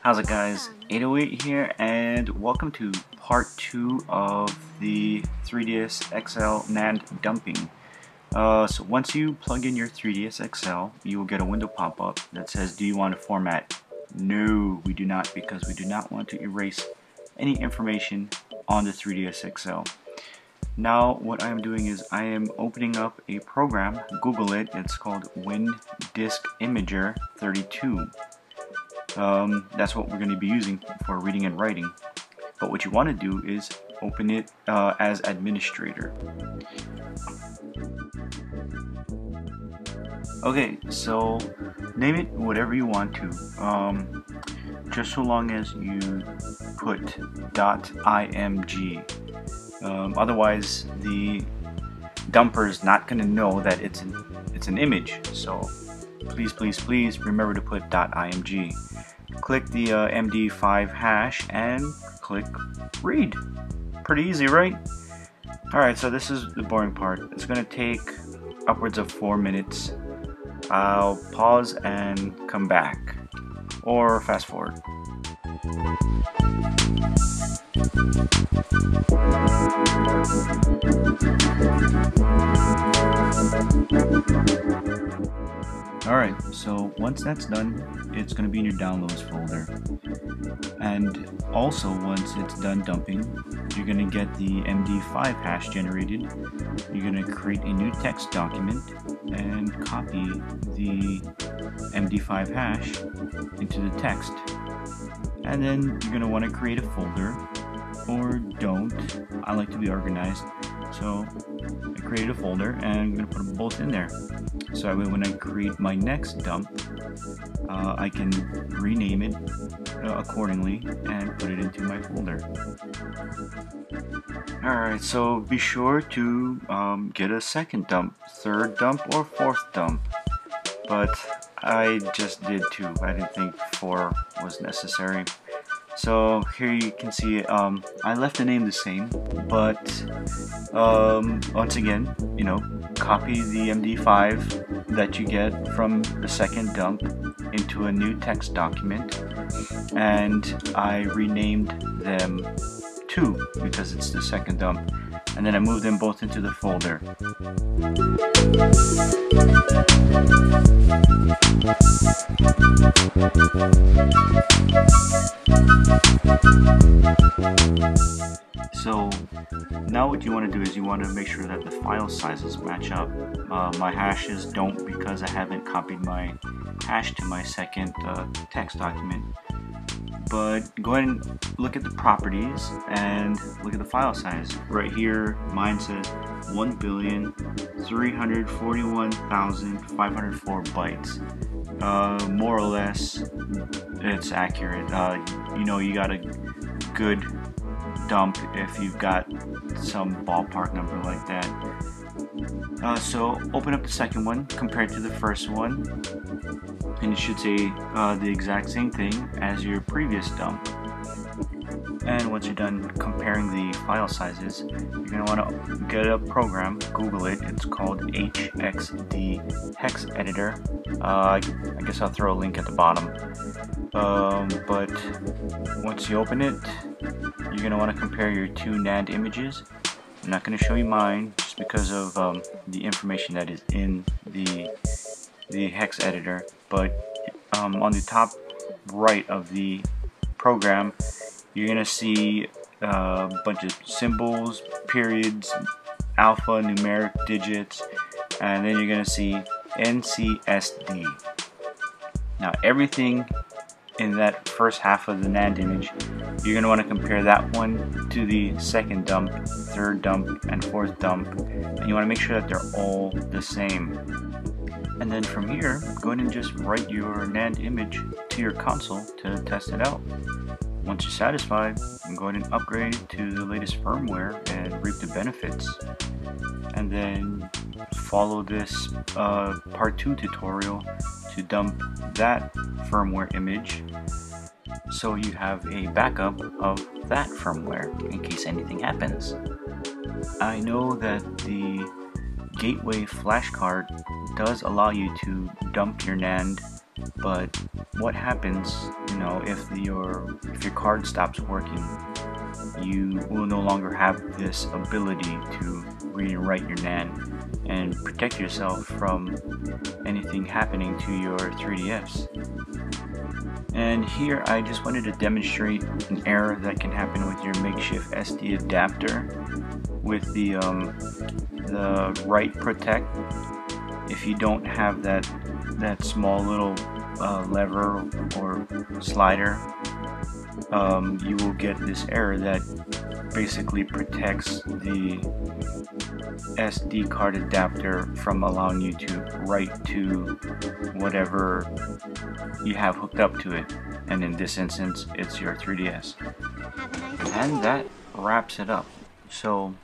How's it guys, 808 here, and welcome to part 2 of the 3DS XL NAND dumping. So once you plug in your 3DS XL, you will get a window pop-up that says, do you want to format? No, we do not, because we do not want to erase any information on the 3DS XL. Now what I am doing is I am opening up a program, Google it, it's called WinDiskImager32. That's what we're going to be using for reading and writing. But what you want to do is open it as administrator. Okay, so name it whatever you want to, just so long as you put .img. Otherwise, the dumper is not going to know that it's an image. So please remember to put .img. Click the MD5 hash and click read. Pretty easy, right? Alright, so this is the boring part. It's going to take upwards of 4 minutes. I'll pause and come back, or fast forward. Alright, so once that's done, it's going to be in your downloads folder. And also, once it's done dumping, you're going to get the MD5 hash generated. You're going to create a new text document and copy the MD5 hash into the text. And then you're going to want to create a folder, or don't. I like to be organized, so I created a folder and I'm going to put them both in there. So when I create my next dump, I can rename it accordingly and put it into my folder. Alright, so be sure to get a second dump, third dump, or fourth dump. But I just did 2. I didn't think 4 was necessary. So here you can see I left the name the same, but once again, you know, copy the MD5 that you get from the second dump into a new text document, and I renamed them 2 because it's the second dump, and then I moved them both into the folder. So now what you want to do is you want to make sure that the file sizes match up. My hashes don't, because I haven't copied my hash to my second text document. But go ahead and look at the properties and look at the file size. Right here, mine says 1,341,504 bytes. More or less, it's accurate. You know, you got a good dump if you've got some ballpark number like that. So open up the second one, compared to the first one, and it should say the exact same thing as your previous dump. And once you're done comparing the file sizes, you're going to want to get a program, Google it, it's called HxD Hex Editor. I guess I'll throw a link at the bottom. But once you open it, you're going to want to compare your 2 NAND images. I'm not going to show you mine just because of the information that is in the hex editor, but on the top right of the program, you're going to see a bunch of symbols, periods, alpha, numeric digits, and then you're going to see NCSD. Now everything in that first half of the NAND image, you're going to want to compare that one to the second dump, third dump, and fourth dump, and you want to make sure that they're all the same. And then from here, go ahead and just write your NAND image to your console to test it out. Once you're satisfied, go ahead and upgrade to the latest firmware and reap the benefits. And then follow this part 2 tutorial to dump that firmware image, so you have a backup of that firmware in case anything happens. I know that the Gateway Flash Cart does allow you to dump your NAND But what happens, you know, if your card stops working? You will no longer have this ability to read and write your NAND and protect yourself from anything happening to your 3DS. And here I just wanted to demonstrate an error that can happen with your makeshift SD adapter with the write protect. If you don't have that small little lever or slider, you will get this error that basically protects the SD card adapter from allowing you to write to whatever you have hooked up to it, and in this instance it's your 3DS. And that wraps it up. So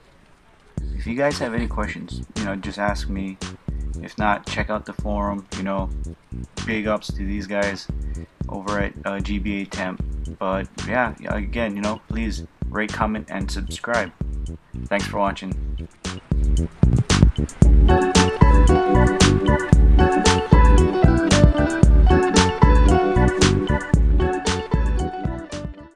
if you guys have any questions, you know, just ask me. If not, check out the forum. You know, big ups to these guys over at GBA Temp. But yeah, again, you know, please rate, comment, and subscribe. Thanks for watching.